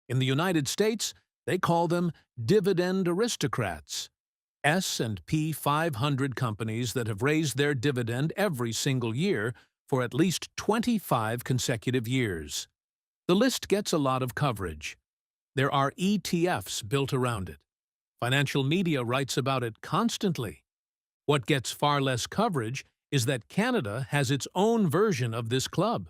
In the United States, they call them dividend aristocrats. S&P 500 companies that have raised their dividend every single year for at least 25 consecutive years. The list gets a lot of coverage. There are ETFs built around it. Financial media writes about it constantly. What gets far less coverage is that Canada has its own version of this club,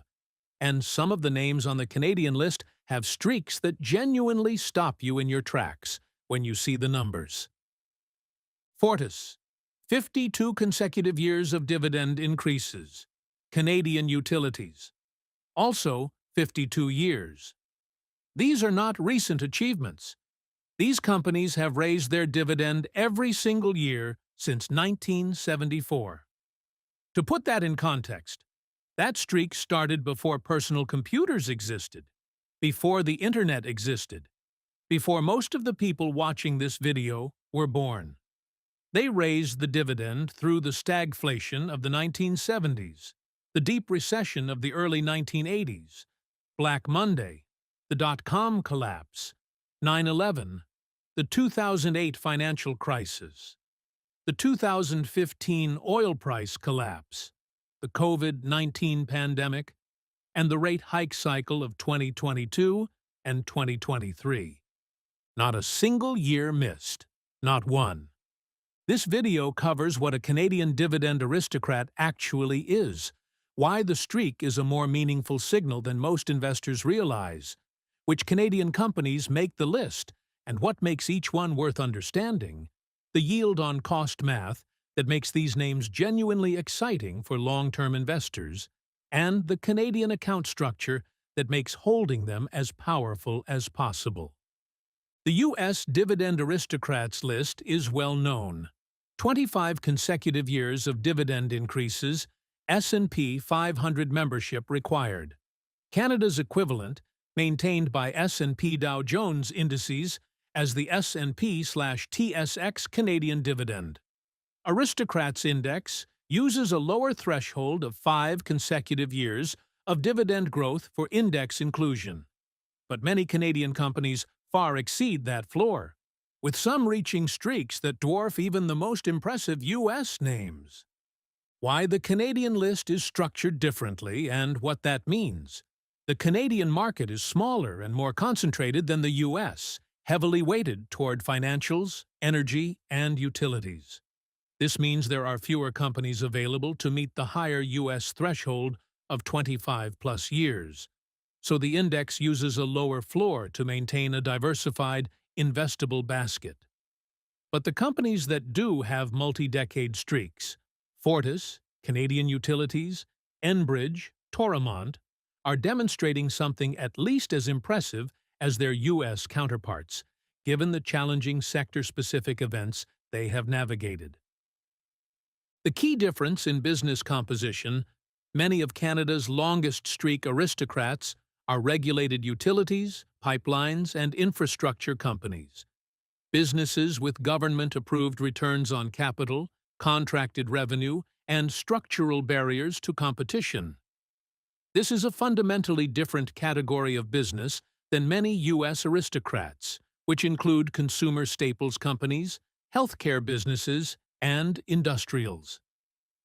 and some of the names on the Canadian list have streaks that genuinely stop you in your tracks when you see the numbers. Fortis, 52 consecutive years of dividend increases. Canadian Utilities, also 52 years. These are not recent achievements. These companies have raised their dividend every single year since 1974. To put that in context, that streak started before personal computers existed, before the internet existed, before most of the people watching this video were born. They raised the dividend through the stagflation of the 1970s, the deep recession of the early 1980s, Black Monday, the dot-com collapse, 9/11, the 2008 financial crisis, the 2015 oil price collapse, the COVID-19 pandemic, and the rate hike cycle of 2022 and 2023. Not a single year missed. Not one. This video covers what a Canadian dividend aristocrat actually is, why the streak is a more meaningful signal than most investors realize, which Canadian companies make the list, and what makes each one worth understanding, the yield-on-cost math that makes these names genuinely exciting for long-term investors, and the Canadian account structure that makes holding them as powerful as possible. The U.S. Dividend Aristocrats list is well known. 25 consecutive years of dividend increases, S&P 500 membership required. Canada's equivalent, maintained by S&P Dow Jones indices as the S&P/TSX Canadian Dividend Aristocrats Index uses a lower threshold of 5 consecutive years of dividend growth for index inclusion. But many Canadian companies far exceed that floor, with some reaching streaks that dwarf even the most impressive U.S. names. Why the Canadian list is structured differently and what that means. The Canadian market is smaller and more concentrated than the U.S., heavily weighted toward financials, energy, and utilities. This means there are fewer companies available to meet the higher U.S. threshold of 25-plus years, so the index uses a lower floor to maintain a diversified, investable basket. But the companies that do have multi-decade streaks, Fortis, Canadian Utilities, Enbridge, Toromont, are demonstrating something at least as impressive as their U.S. counterparts, given the challenging sector-specific events they have navigated. The key difference in business composition: many of Canada's longest streak aristocrats are regulated utilities, pipelines, and infrastructure companies. Businesses with government-approved returns on capital, contracted revenue, and structural barriers to competition. This is a fundamentally different category of business than many U.S. aristocrats, which include consumer staples companies, healthcare businesses, and industrials.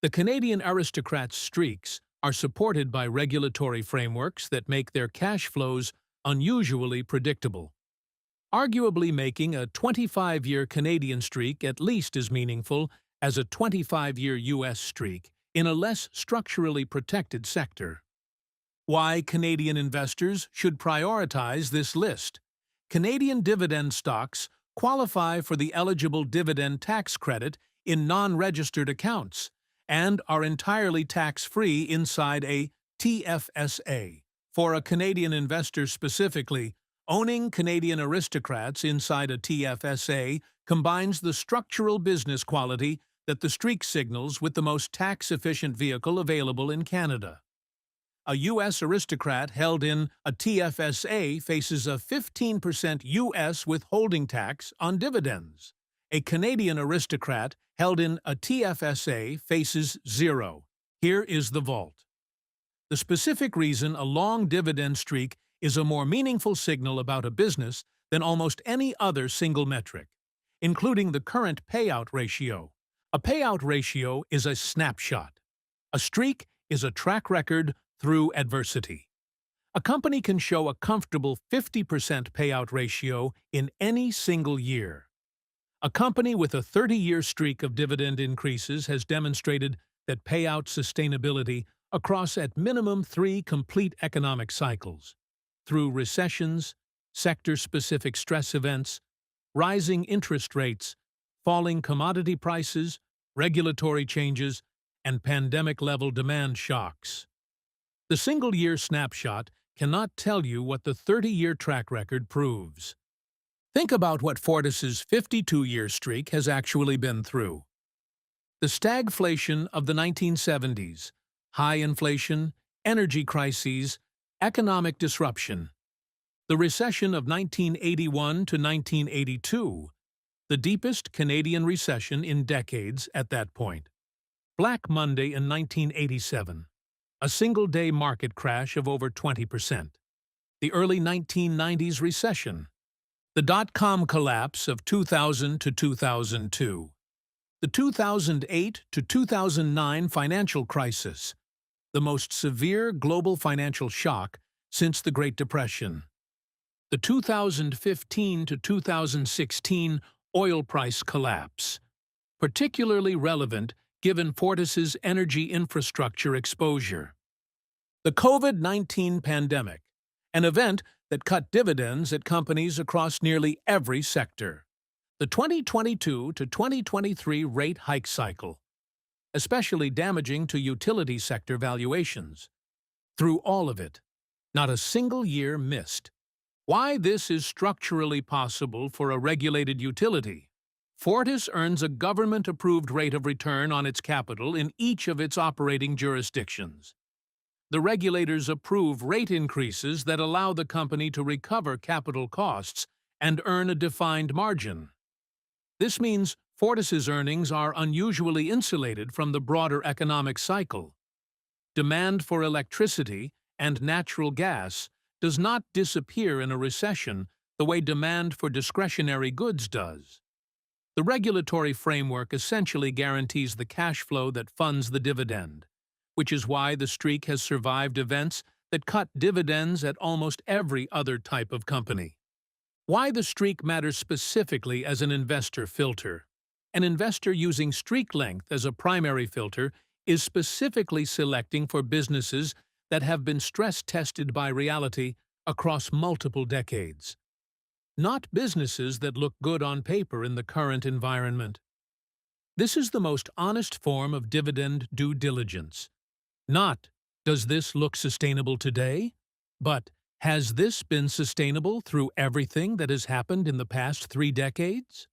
The Canadian aristocrats' streaks are supported by regulatory frameworks that make their cash flows unusually predictable, arguably making a 25-year Canadian streak at least as meaningful as a 25-year U.S. streak in a less structurally protected sector. Why Canadian investors should prioritize this list. Canadian dividend stocks qualify for the eligible dividend tax credit in non-registered accounts and are entirely tax-free inside a TFSA. For a Canadian investor specifically, owning Canadian aristocrats inside a TFSA combines the structural business quality that the streak signals with the most tax-efficient vehicle available in Canada. A U.S. aristocrat held in a TFSA faces a 15% U.S. withholding tax on dividends. A Canadian aristocrat held in a TFSA faces 0. Here is the vault. The specific reason a long dividend streak is a more meaningful signal about a business than almost any other single metric, including the current payout ratio. A payout ratio is a snapshot. A streak is a track record through adversity. A company can show a comfortable 50% payout ratio in any single year. A company with a 30-year streak of dividend increases has demonstrated that payout sustainability across at minimum 3 complete economic cycles, through recessions, sector-specific stress events, rising interest rates, falling commodity prices, regulatory changes, and pandemic-level demand shocks. The single-year snapshot cannot tell you what the 30-year track record proves. Think about what Fortis's 52-year streak has actually been through. The stagflation of the 1970s, high inflation, energy crises, economic disruption. The recession of 1981 to 1982, the deepest Canadian recession in decades at that point. Black Monday in 1987, a single-day market crash of over 20%. The early 1990s recession. The dot-com collapse of 2000 to 2002. The 2008 to 2009 financial crisis, the most severe global financial shock since the Great Depression. The 2015 to 2016 oil price collapse, particularly relevant given Fortis's energy infrastructure exposure. The COVID-19 pandemic, an event that cut dividends at companies across nearly every sector. The 2022 to 2023 rate hike cycle, especially damaging to utility sector valuations. Through all of it, not a single year missed. Why this is structurally possible for a regulated utility? Fortis earns a government-approved rate of return on its capital in each of its operating jurisdictions. The regulators approve rate increases that allow the company to recover capital costs and earn a defined margin. This means Fortis's earnings are unusually insulated from the broader economic cycle. Demand for electricity and natural gas does not disappear in a recession the way demand for discretionary goods does. The regulatory framework essentially guarantees the cash flow that funds the dividend, which is why the streak has survived events that cut dividends at almost every other type of company. Why the streak matters specifically as an investor filter. An investor using streak length as a primary filter is specifically selecting for businesses that have been stress-tested by reality across multiple decades. Not businesses that look good on paper in the current environment. This is the most honest form of dividend due diligence. Not, does this look sustainable today? But, has this been sustainable through everything that has happened in the past 3 decades?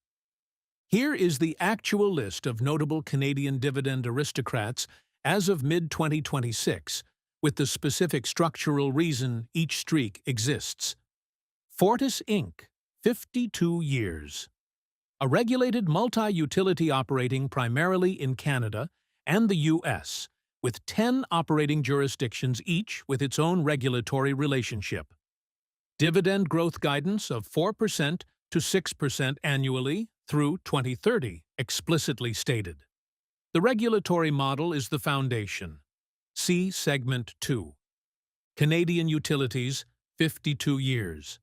Here is the actual list of notable Canadian dividend aristocrats as of mid-2026, with the specific structural reason each streak exists. Fortis Inc., 52 years. A regulated multi-utility operating primarily in Canada and the U.S., with 10 operating jurisdictions each with its own regulatory relationship. Dividend growth guidance of 4% to 6% annually through 2030, explicitly stated. The regulatory model is the foundation. See Segment 2. Canadian Utilities, 52 years.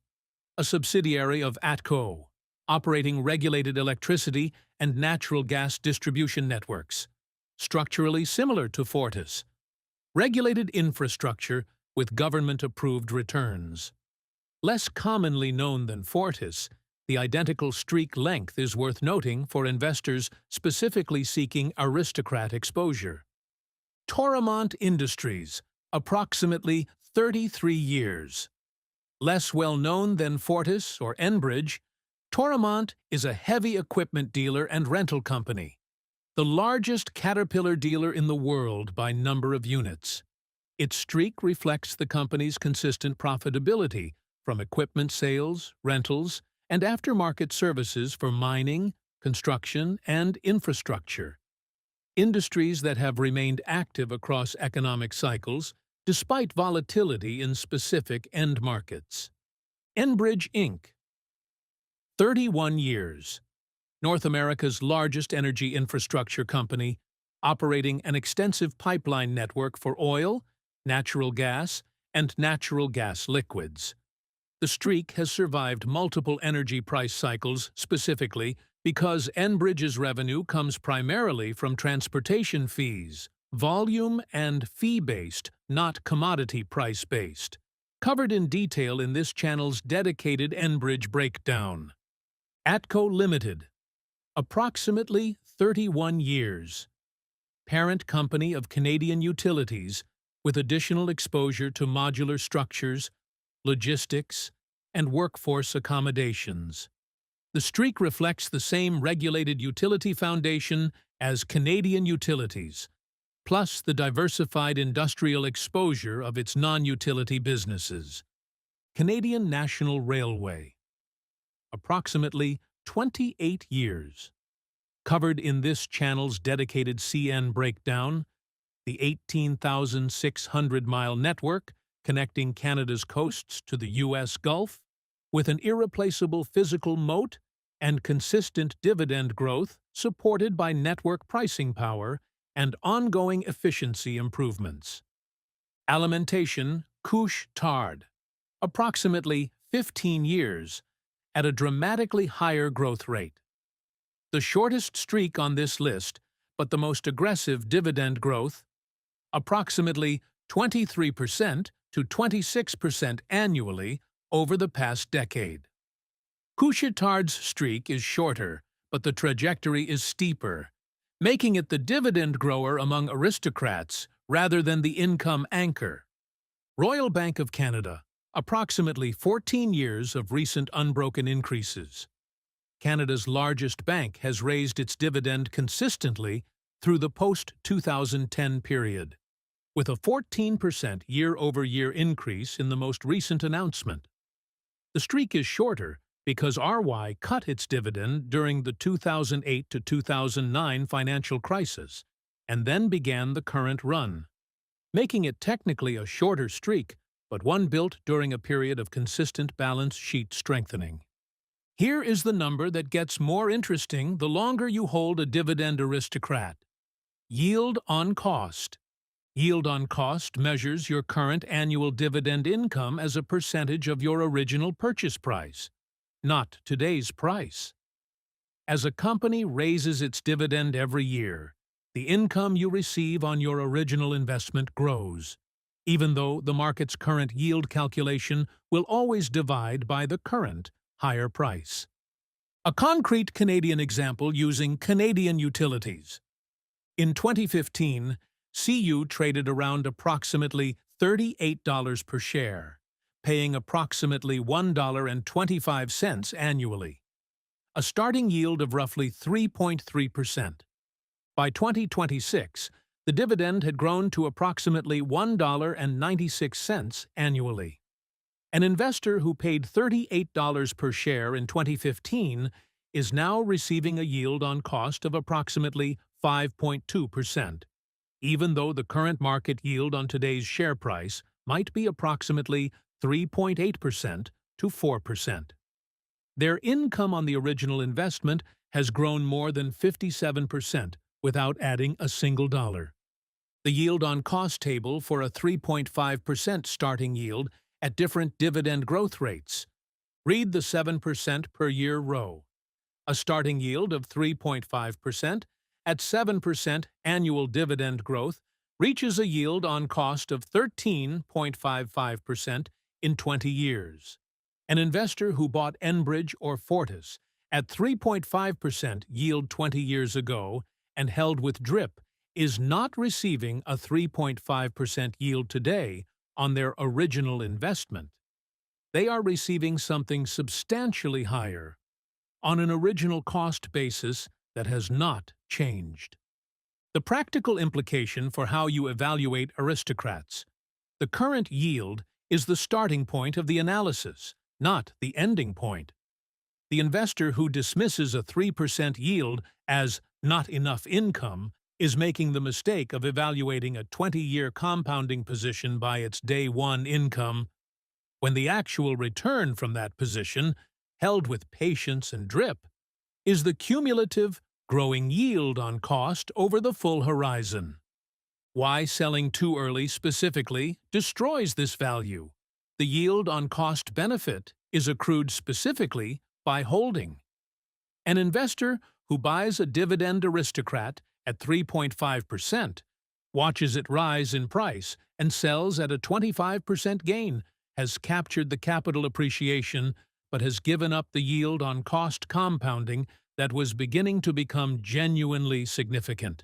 A subsidiary of ATCO, operating regulated electricity and natural gas distribution networks, structurally similar to Fortis. Regulated infrastructure with government-approved returns. Less commonly known than Fortis, the identical streak length is worth noting for investors specifically seeking aristocrat exposure. Toromont Industries, approximately 33 years. Less well-known than Fortis or Enbridge, Toromont is a heavy equipment dealer and rental company, the largest Caterpillar dealer in the world by number of units. Its streak reflects the company's consistent profitability from equipment sales, rentals, and aftermarket services for mining, construction, and infrastructure. Industries that have remained active across economic cycles, despite volatility in specific end markets. Enbridge Inc. 31 years. North America's largest energy infrastructure company, operating an extensive pipeline network for oil, natural gas, and natural gas liquids. The streak has survived multiple energy price cycles specifically because Enbridge's revenue comes primarily from transportation fees, volume and fee-based, not commodity price-based. Covered in detail in this channel's dedicated Enbridge breakdown. ATCO Limited. Approximately 31 years. Parent company of Canadian Utilities, with additional exposure to modular structures, logistics, and workforce accommodations. The streak reflects the same regulated utility foundation as Canadian Utilities, plus the diversified industrial exposure of its non-utility businesses. Canadian National Railway. Approximately 28 years. Covered in this channel's dedicated CN breakdown, the 18,600-mile network connecting Canada's coasts to the U.S. Gulf, with an irreplaceable physical moat and consistent dividend growth supported by network pricing power and ongoing efficiency improvements. Alimentation Couche-Tard. Approximately 15 years, at a dramatically higher growth rate. The shortest streak on this list, but the most aggressive dividend growth, approximately 23% to 26% annually over the past decade. Couche-Tard's streak is shorter, but the trajectory is steeper, making it the dividend grower among aristocrats rather than the income anchor. Royal Bank of Canada. Approximately 14 years of recent unbroken increases. Canada's largest bank has raised its dividend consistently through the post-2010 period, with a 14% year-over-year increase in the most recent announcement. The streak is shorter because RY cut its dividend during the 2008 to 2009 financial crisis and then began the current run, making it technically a shorter streak, but one built during a period of consistent balance sheet strengthening. Here is the number that gets more interesting the longer you hold a dividend aristocrat. Yield on cost. Yield on cost measures your current annual dividend income as a percentage of your original purchase price, not today's price. As a company raises its dividend every year, the income you receive on your original investment grows, even though the market's current yield calculation will always divide by the current higher price. A concrete Canadian example using Canadian Utilities. In 2015, CU traded around approximately $38 per share, paying approximately $1.25 annually, a starting yield of roughly 3.3%. By 2026, the dividend had grown to approximately $1.96 annually. An investor who paid $38 per share in 2015 is now receiving a yield on cost of approximately 5.2%, even though the current market yield on today's share price might be approximately 3.8% to 4%. Their income on the original investment has grown more than 57% without adding a single dollar. The yield on cost table for a 3.5% starting yield at different dividend growth rates. Read the 7% per year row. A starting yield of 3.5% at 7% annual dividend growth reaches a yield on cost of 13.55% in 20 years. An investor who bought Enbridge or Fortis at 3.5% yield 20 years ago and held with DRIP is not receiving a 3.5% yield today on their original investment. They are receiving something substantially higher on an original cost basis that has not changed. The practical implication for how you evaluate aristocrats. The current yield is the starting point of the analysis, not the ending point. The investor who dismisses a 3% yield as not enough income is making the mistake of evaluating a 20-year compounding position by its day-one income, when the actual return from that position, held with patience and drip, is the cumulative, growing yield on cost over the full horizon. Why selling too early specifically destroys this value. The yield on cost benefit is accrued specifically by holding. An investor who buys a Dividend Aristocrat at 3.5%, watches it rise in price, and sells at a 25% gain, has captured the capital appreciation but has given up the yield on cost compounding that was beginning to become genuinely significant.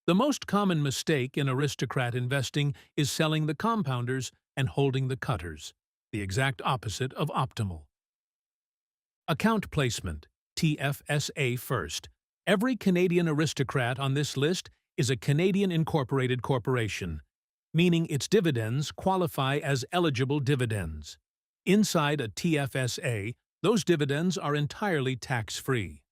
The most common mistake in aristocrat investing is selling the compounders and holding the cutters, the exact opposite of optimal. Account placement, TFSA first. Every Canadian aristocrat on this list is a Canadian incorporated corporation, meaning its dividends qualify as eligible dividends. Inside a TFSA, those dividends are entirely tax-free.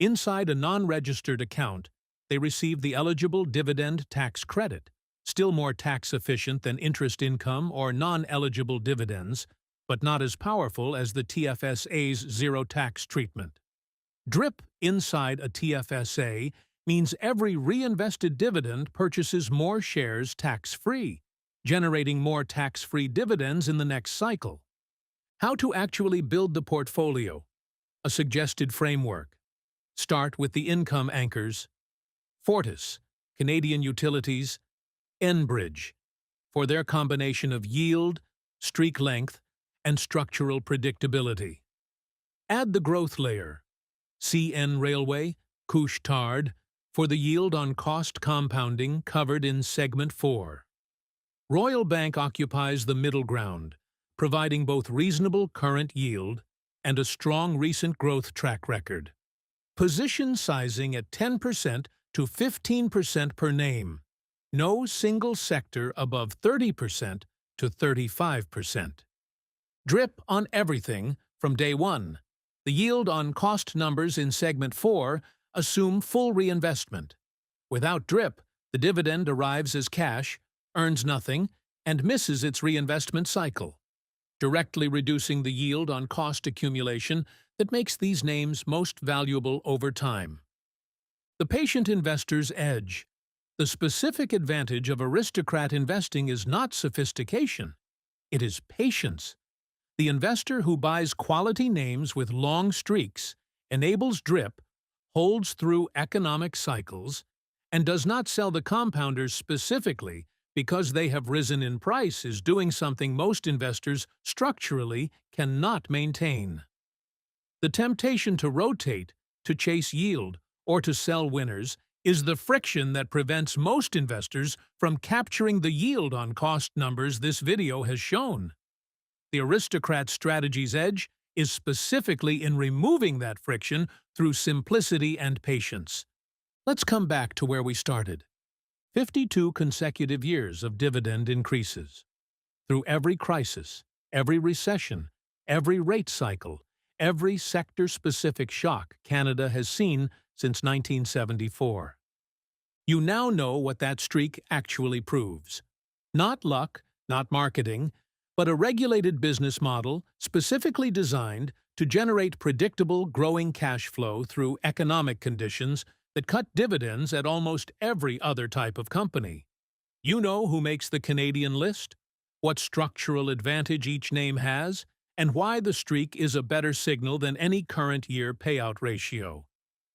Inside a non-registered account, they receive the eligible dividend tax credit, still more tax-efficient than interest income or non-eligible dividends, but not as powerful as the TFSA's zero-tax treatment. DRIP inside a TFSA means every reinvested dividend purchases more shares tax-free, generating more tax-free dividends in the next cycle. How to actually build the portfolio. A suggested framework. Start with the income anchors. Fortis, Canadian Utilities, Enbridge, for their combination of yield, streak length, and structural predictability. Add the growth layer. CN Railway, Couche-Tard, for the yield on cost compounding covered in Segment 4. Royal Bank occupies the middle ground, providing both reasonable current yield and a strong recent growth track record. Position sizing at 10% to 15% per name. No single sector above 30% to 35%. DRIP on everything from day one. The yield on cost numbers in Segment 4 assume full reinvestment. Without DRIP, the dividend arrives as cash, earns nothing, and misses its reinvestment cycle, directly reducing the yield on cost accumulation that makes these names most valuable over time. The patient investor's edge. The specific advantage of aristocrat investing is not sophistication. It is patience. The investor who buys quality names with long streaks, enables DRIP, holds through economic cycles, and does not sell the compounders specifically because they have risen in price is doing something most investors structurally cannot maintain. The temptation to rotate, to chase yield, or to sell winners is the friction that prevents most investors from capturing the yield on cost numbers this video has shown. The aristocrat strategy's edge is specifically in removing that friction through simplicity and patience. Let's come back to where we started. 52 consecutive years of dividend increases. Through every crisis, every recession, every rate cycle, every sector-specific shock Canada has seen since 1974. You now know what that streak actually proves. Not luck, not marketing, but a regulated business model specifically designed to generate predictable, growing cash flow through economic conditions that cut dividends at almost every other type of company. You know who makes the Canadian list, what structural advantage each name has, and why the streak is a better signal than any current year payout ratio.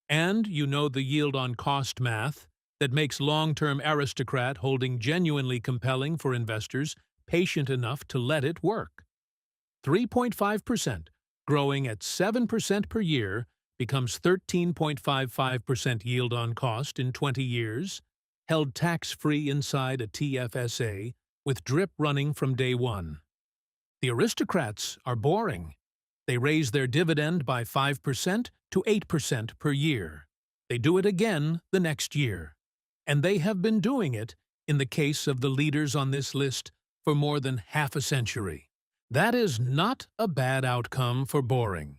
And you know the yield on cost math that makes long-term aristocrat holding genuinely compelling for investors patient enough to let it work. 3.5%, growing at 7% per year, becomes 13.55% yield on cost in 20 years, held tax-free inside a TFSA, with DRIP running from day one. The aristocrats are boring. They raise their dividend by 5% to 8% per year. They do it again the next year. And they have been doing it, in the case of the leaders on this list, for more than half a century. That is not a bad outcome for boring.